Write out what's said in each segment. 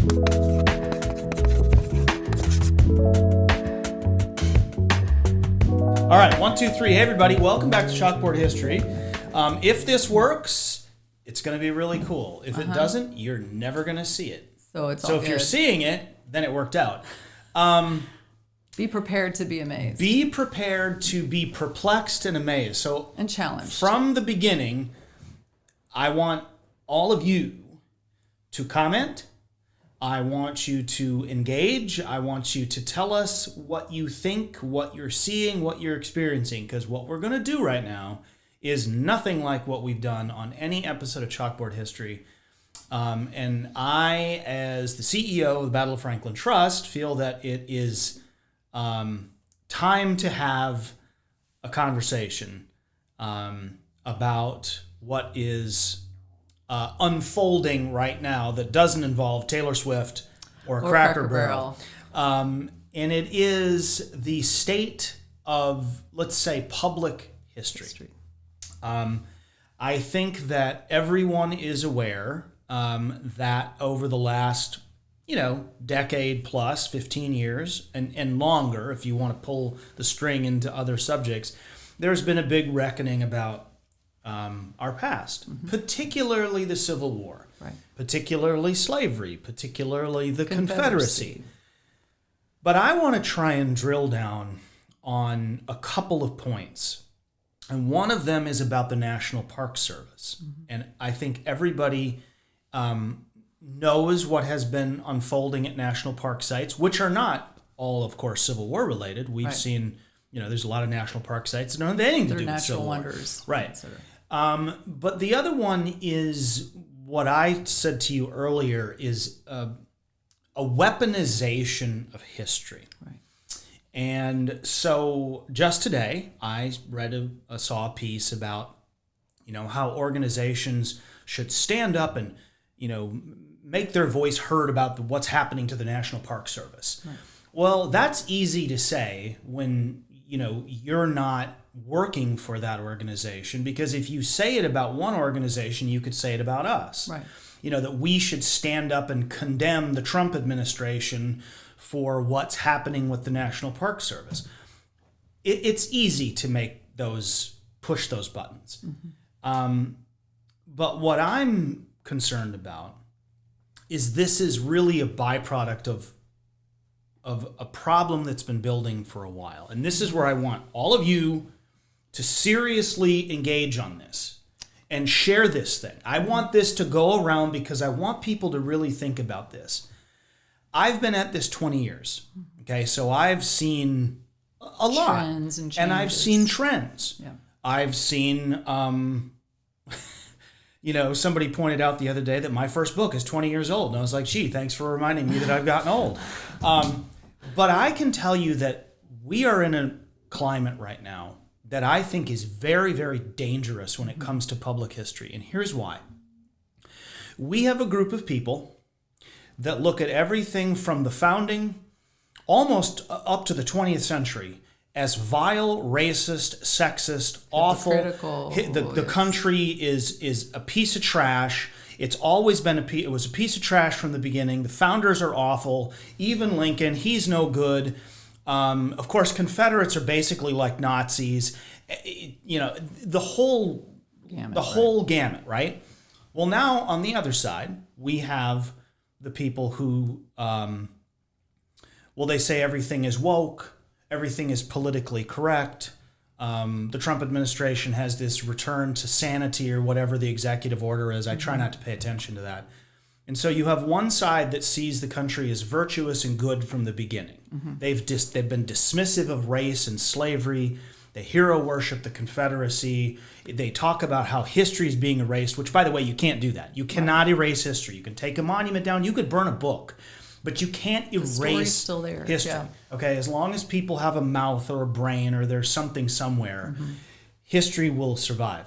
All right, 1, 2, 3. Hey, everybody. Welcome back to Chalkboard History. If this works, it's going to be really cool. If it doesn't, you're never going to see it. So it's so all if good. you're seeing it, then it worked out. Be prepared to be amazed. Be prepared to be perplexed and amazed. So and challenged. From the beginning, I want all of you to comment. I want you to engage. I want you to tell us what you think, what you're seeing, what you're experiencing, because what we're going to do right now is nothing like what we've done on any episode of Chalkboard History. And I, as the CEO of the Battle of Franklin Trust, feel that it is time to have a conversation about what is unfolding right now that doesn't involve Taylor Swift or Cracker Barrel. And it is the state of, let's say, public history. I think that everyone is aware that over the last, decade plus, 15 years and longer, if you want to pull the string into other subjects, there's been a big reckoning about our past, particularly the Civil War, particularly slavery, particularly the Confederacy. But I want to try and drill down on a couple of points. And one of them is about the National Park Service. And I think everybody knows what has been unfolding at national park sites, which are not all, of course, Civil War related. We've seen, there's a lot of national park sites that don't have anything to do with Civil War. They're natural wonders. Right. But the other one is what I said to you earlier is a weaponization of history. Right. And so just today, I saw a piece about, how organizations should stand up and, make their voice heard about what's happening to the National Park Service. Right. Well, that's easy to say when, you're not working for that organization, because if you say it about one organization, you could say it about us. Right. That we should stand up and condemn the Trump administration for what's happening with the National Park Service. It's easy to push those buttons. But what I'm concerned about is this is really a byproduct of a problem that's been building for a while. And this is where I want all of you to seriously engage on this and share this thing. I want this to go around because I want people to really think about this. I've been at this 20 years. Okay, so I've seen a lot. Trends and changes. And I've seen trends. Yeah. I've seen, somebody pointed out the other day that my first book is 20 years old. And I was like, gee, thanks for reminding me that I've gotten old. But I can tell you that we are in a climate right now that I think is very, very dangerous when it comes to public history. And here's why. We have a group of people that look at everything from the founding almost up to the 20th century as vile, racist, sexist, awful. The country is a piece of trash. It's always been it was a piece of trash from the beginning. The founders are awful. Even Lincoln, he's no good. Of course, Confederates are basically like Nazis. The whole gamut, right? Well, now on the other side, we have the people who, they say everything is woke, everything is politically correct. The Trump administration has this return to sanity or whatever the executive order is. I try not to pay attention to that. And so you have one side that sees the country as virtuous and good from the beginning. They've been dismissive of race and slavery. They hero worship the Confederacy. They talk about how history is being erased, which, by the way, you can't do that. You cannot erase history. You can take a monument down. You could burn a book, but you can't erase still there. History. Yeah. Okay, as long as people have a mouth or a brain or there's something somewhere, history will survive.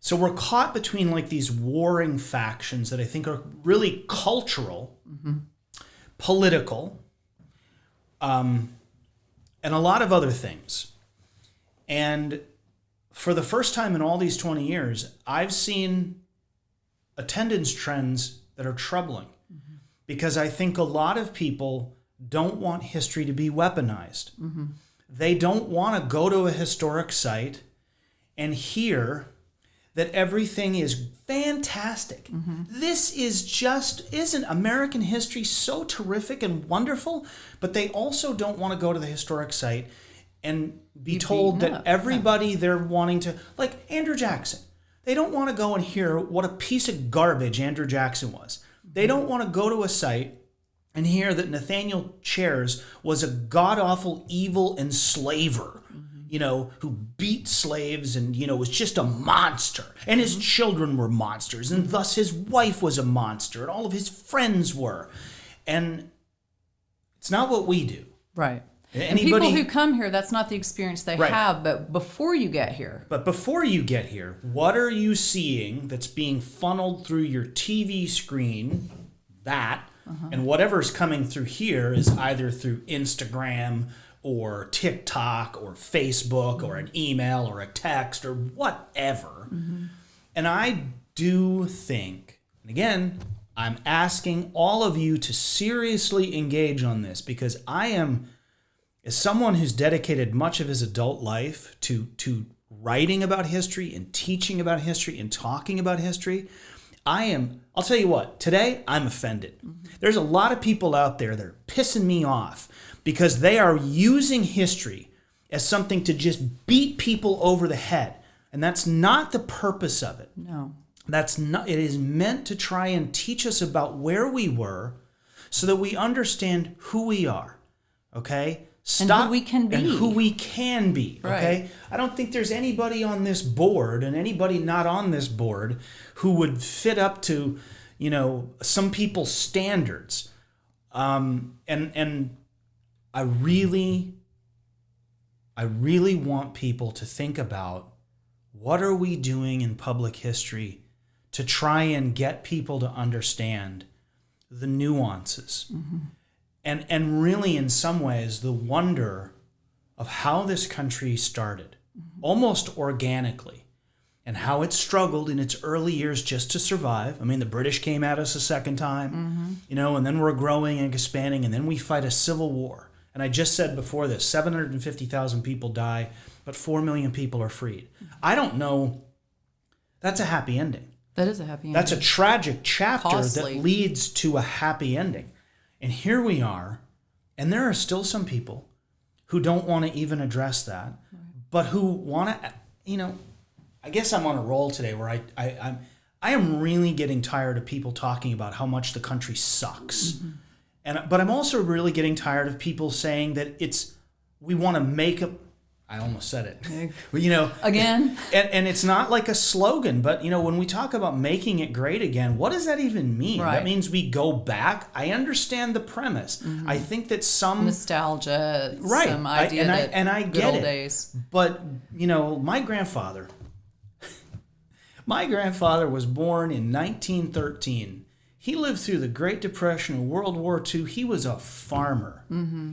So we're caught between like these warring factions that I think are really cultural, political, and a lot of other things. And for the first time in all these 20 years, I've seen attendance trends that are troubling. because I think a lot of people don't want history to be weaponized. They don't want to go to a historic site and hear that everything is fantastic. This isn't American history so terrific and wonderful, but they also don't want to go to the historic site and be told that everybody they're wanting to, like Andrew Jackson, they don't want to go and hear what a piece of garbage Andrew Jackson was. They don't want to go to a site and hear that Nathaniel Chairs was a god-awful evil enslaver, who beat slaves and, was just a monster. And his children were monsters, and thus his wife was a monster, and all of his friends were. And it's not what we do. Right. And people who come here, that's not the experience they have. But before you get here. What are you seeing that's being funneled through your TV screen? And whatever's coming through here is either through Instagram or TikTok or Facebook or an email or a text or whatever. And I do think, and again, I'm asking all of you to seriously engage on this, because I am, as someone who's dedicated much of his adult life to writing about history and teaching about history and talking about history, I'll tell you what, today I'm offended. There's a lot of people out there that are pissing me off because they are using history as something to just beat people over the head. And that's not the purpose of it. No. It is meant to try and teach us about where we were so that we understand who we are. Okay? And who we can be. And who we can be. Okay? Right. I don't think there's anybody on this board and anybody not on this board who would fit up to, some people's standards. And I really want people to think about, what are we doing in public history to try and get people to understand the nuances. And really, in some ways, the wonder of how this country started, almost organically, and how it struggled in its early years just to survive. I mean, the British came at us a second time, and then we're growing and expanding, and then we fight a civil war. And I just said before this, 750,000 people die, but 4 million people are freed. I don't know. That's a happy ending. That is a happy ending. That's a tragic chapter Costly. that leads to a happy ending. And here we are, and there are still some people who don't want to even address that, but who want to, I guess I'm on a roll today where I am really getting tired of people talking about how much the country sucks. But I'm also really getting tired of people saying that we want to make a, I almost said it, again. And it's not like a slogan, but when we talk about making it great again, what does that even mean? Right. That means we go back. I understand the premise. I think that some nostalgia, some idea and I good get old it. days. But my grandfather was born in 1913. He lived through the Great Depression and World War II. He was a farmer.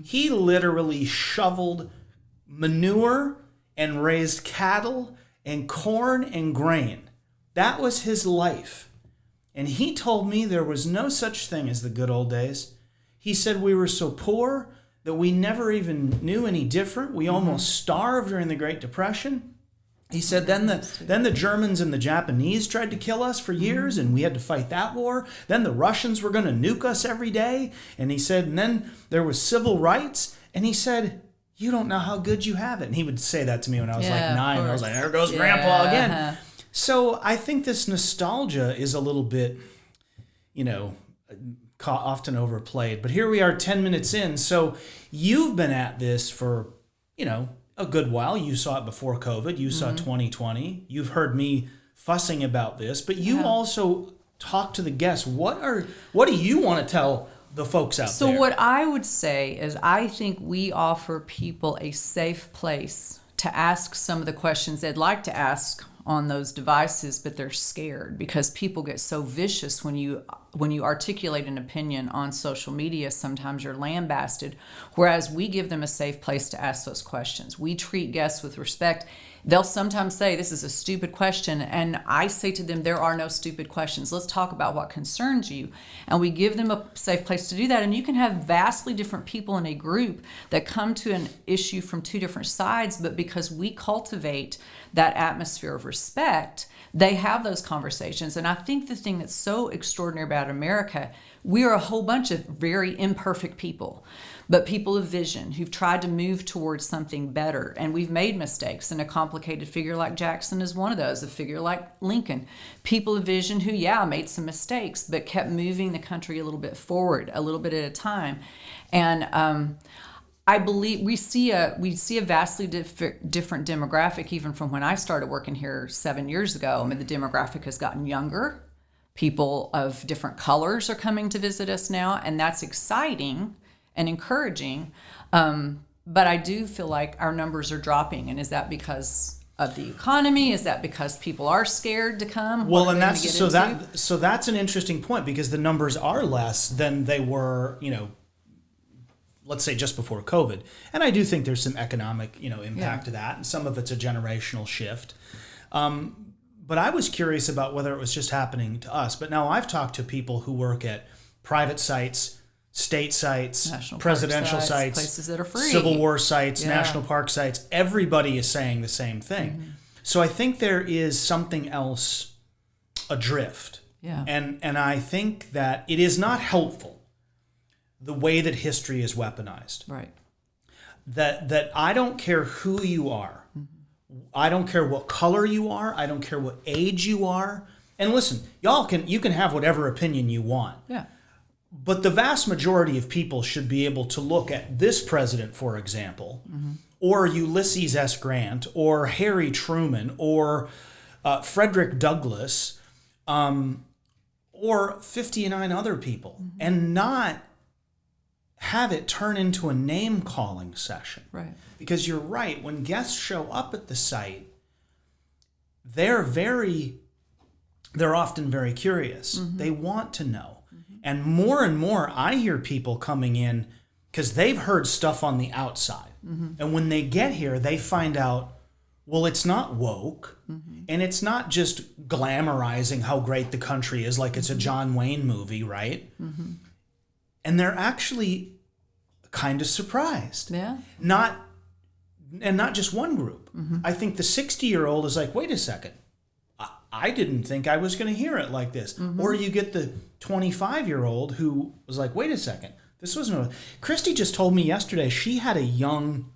He literally shoveled manure and raised cattle and corn and grain. That was his life. And he told me there was no such thing as the good old days. He said we were so poor that we never even knew any different. We almost starved during the Great Depression. He said then the Germans and the Japanese tried to kill us for years, and we had to fight that war. Then the Russians were going to nuke us every day. And he said, and then there was civil rights. And he said, you don't know how good you have it. And he would say that to me when I was like 9. And I was like, there goes Grandpa again. So I think this nostalgia is a little bit, often overplayed. But here we are 10 minutes in. So you've been at this for, a good while. You saw it before COVID. You saw 2020. You've heard me fussing about this. But you also talk to the guests. What do you want to tell the folks out there? So what I would say is I think we offer people a safe place to ask some of the questions they'd like to ask on those devices, but they're scared because people get so vicious when you when you articulate an opinion on social media, sometimes you're lambasted, whereas we give them a safe place to ask those questions. We treat guests with respect. They'll sometimes say, this is a stupid question. And I say to them, there are no stupid questions. Let's talk about what concerns you. And we give them a safe place to do that. And you can have vastly different people in a group that come to an issue from two different sides, but because we cultivate that atmosphere of respect, they have those conversations. And I think the thing that's so extraordinary about America, we are a whole bunch of very imperfect people, but people of vision who've tried to move towards something better. And we've made mistakes. And a complicated figure like Jackson is one of those, a figure like Lincoln. People of vision who, made some mistakes, but kept moving the country a little bit forward, a little bit at a time. And I believe we see a vastly different demographic even from when I started working here 7 years ago. I mean, the demographic has gotten younger. People of different colors are coming to visit us now, and that's exciting and encouraging. But I do feel like our numbers are dropping. And is that because of the economy? Is that because people are scared to come? Well, and that's an interesting point, because the numbers are less than they were, let's say just before COVID. And I do think there's some economic, impact to that. And some of it's a generational shift. But I was curious about whether it was just happening to us. But now I've talked to people who work at private sites, state sites, national presidential sites, places that are free, Civil War sites, national park sites. Everybody is saying the same thing. Mm-hmm. So I think there is something else adrift. Yeah. And I think that it is not helpful the way that history is weaponized. Right. That I don't care who you are. Mm-hmm. I don't care what color you are. I don't care what age you are. And listen, you can have whatever opinion you want. Yeah. But the vast majority of people should be able to look at this president, for example, mm-hmm. or Ulysses S. Grant, or Harry Truman, or Frederick Douglass, or 59 other people, mm-hmm. and not have it turn into a name-calling session. Right. Because you're right, when guests show up at the site, they're often very curious. Mm-hmm. They want to know. And more, I hear people coming in because they've heard stuff on the outside. Mm-hmm. And when they get here, they find out, well, it's not woke. Mm-hmm. And it's not just glamorizing how great the country is like it's a John Wayne movie, right? Mm-hmm. And they're actually kind of surprised. Yeah. Not just one group. Mm-hmm. I think the 60-year-old is like, wait a second. I didn't think I was going to hear it like this. Mm-hmm. Or you get the 25-year-old who was like, wait a second, this wasn't... Christy just told me yesterday she had a young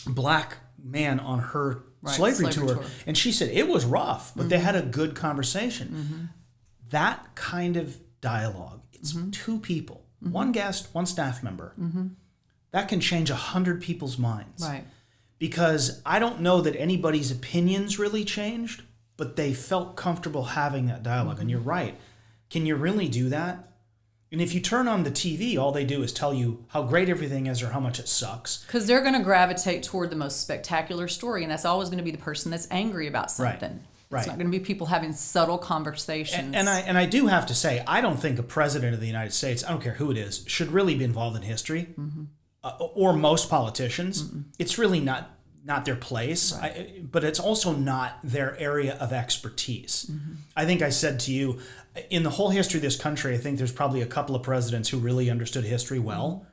black man on her slavery tour. And she said it was rough, but mm-hmm. they had a good conversation. Mm-hmm. That kind of dialogue, it's mm-hmm. two people, mm-hmm. one guest, one staff member. Mm-hmm. That can change 100 people's minds. Right. Because I don't know that anybody's opinions really changed, but they felt comfortable having that dialogue. Mm-hmm. And you're right. Can you really do that? And if you turn on the TV, all they do is tell you how great everything is or how much it sucks. Because they're going to gravitate toward the most spectacular story, and that's always going to be the person that's angry about something. Right. It's not going to be people having subtle conversations. And I do have to say, I don't think a president of the United States, I don't care who it is, should really be involved in history, mm-hmm. Or most politicians. Mm-mm. It's really not their place, right. But it's also not their area of expertise. Mm-hmm. I think I said to you, in the whole history of this country, I think there's probably a couple of presidents who really understood history well. Mm-hmm.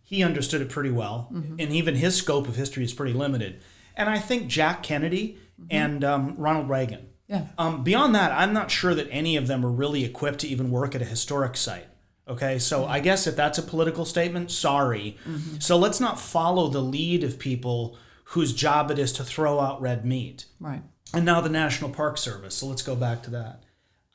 He understood it pretty well, mm-hmm. and even his scope of history is pretty limited. And I think Jack Kennedy mm-hmm. and Ronald Reagan. Yeah. Beyond that, I'm not sure that any of them are really equipped to even work at a historic site. Okay, so I guess if that's a political statement, sorry. Mm-hmm. So let's not follow the lead of people whose job it is to throw out red meat. Right. And now the National Park Service. So let's go back to that.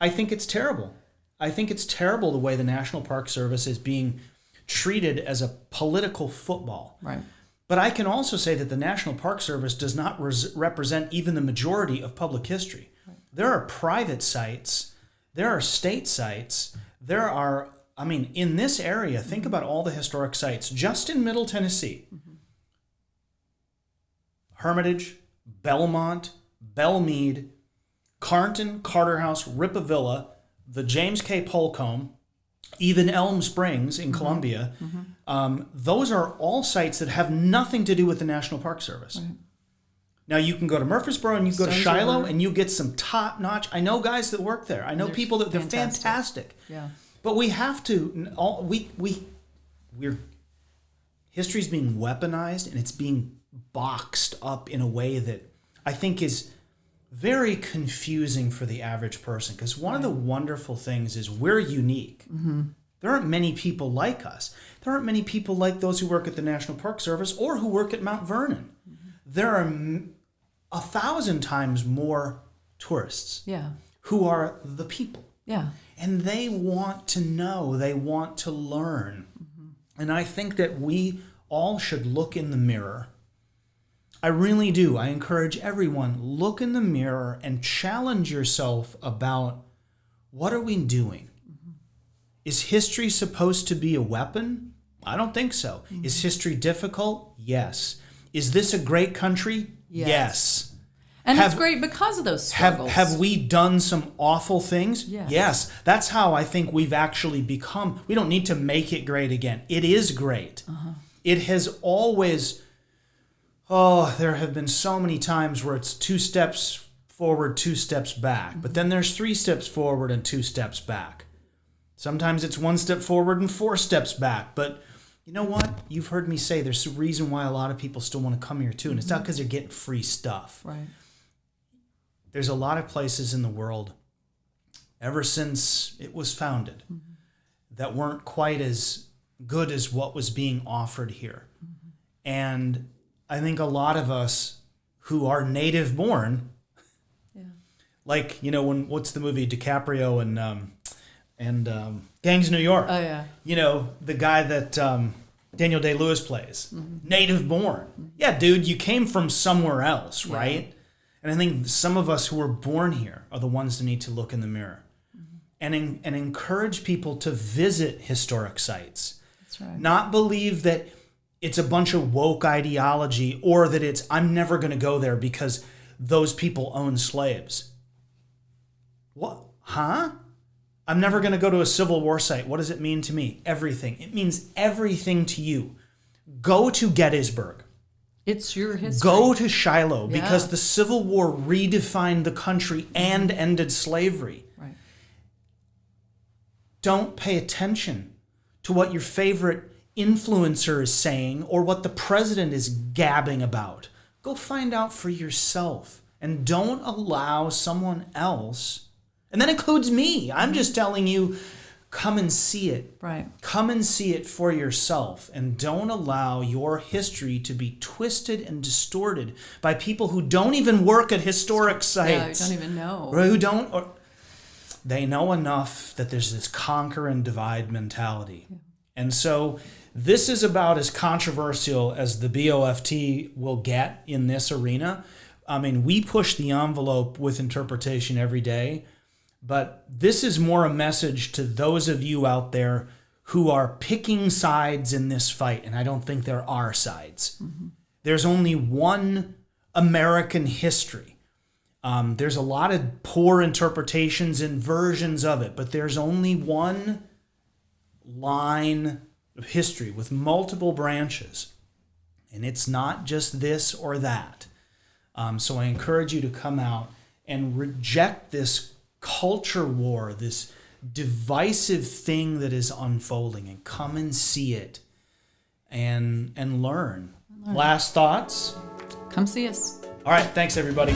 I think it's terrible. I think it's terrible the way the National Park Service is being treated as a political football. Right. But I can also say that the National Park Service does not represent even the majority of public history. Right. There are private sites. There are state sites. There are, in this area, think mm-hmm. about all the historic sites just in Middle Tennessee. Mm-hmm. Hermitage, Belmont, Belmead, Carnton, Carter House, Rippa Villa, the James K. Polk home, even Elm Springs in Columbia, those are all sites that have nothing to do with the National Park Service. Right. Now, you can go to Murfreesboro and you can go to Shiloh and you get some top-notch. I know guys that work there. I know people that they're fantastic. Yeah. But we have to, history's being weaponized and it's being boxed up in a way that I think is very confusing for the average person. Because one of the wonderful things is we're unique. Mm-hmm. There aren't many people like us. There aren't many people like those who work at the National Park Service or who work at Mount Vernon. Mm-hmm. There are 1,000 times more tourists who are the people. Yeah. And they want to know, they want to learn. Mm-hmm. And I think that we all should look in the mirror. I really do. I encourage everyone, look in the mirror and challenge yourself about what are we doing? Mm-hmm. Is history supposed to be a weapon? I don't think so. Mm-hmm. Is history difficult? Yes. Is this a great country? Yes. And it's great because of those struggles. Have we done some awful things? Yes. That's how I think we've actually become. We don't need to make it great again. It is great. Uh-huh. It has always, there have been so many times where it's 2 steps forward, 2 steps back. Mm-hmm. But then there's 3 steps forward and 2 steps back. Sometimes it's 1 step forward and 4 steps back. But you know what? You've heard me say there's a reason why a lot of people still want to come here too. And it's not because they're getting free stuff. Right. There's a lot of places in the world, ever since it was founded, that weren't quite as good as what was being offered here. Mm-hmm. And I think a lot of us who are native born, like, what's the movie, DiCaprio and Gangs of New York? Oh, yeah. The guy that Daniel Day-Lewis plays, native born. Mm-hmm. Yeah, dude, you came from somewhere else, right? And I think some of us who were born here are the ones that need to look in the mirror and encourage people to visit historic sites. That's right. Not believe that it's a bunch of woke ideology or that I'm never going to go there because those people own slaves. What? Huh? I'm never going to go to a Civil War site. What does it mean to me? Everything. It means everything to you. Go to Gettysburg. It's your history. Go to Shiloh because the Civil War redefined the country and ended slavery. Right. Don't pay attention to what your favorite influencer is saying or what the president is gabbing about. Go find out for yourself and don't allow someone else, and that includes me. I'm just telling you, come and see it. Right. Come and see it for yourself. And don't allow your history to be twisted and distorted by people who don't even work at historic sites. Yeah, who don't even know. Or who don't. Or they know enough that there's this conquer and divide mentality. Yeah. And so this is about as controversial as the BOFT will get in this arena. I mean, we push the envelope with interpretation every day. But this is more a message to those of you out there who are picking sides in this fight, and I don't think there are sides. Mm-hmm. There's only one American history. There's a lot of poor interpretations and versions of it, but there's only one line of history with multiple branches, and it's not just this or that. So I encourage you to come out and reject this culture war, this divisive thing that is unfolding, and come and see it and learn. Last thoughts? Come see us. All right. Thanks, everybody.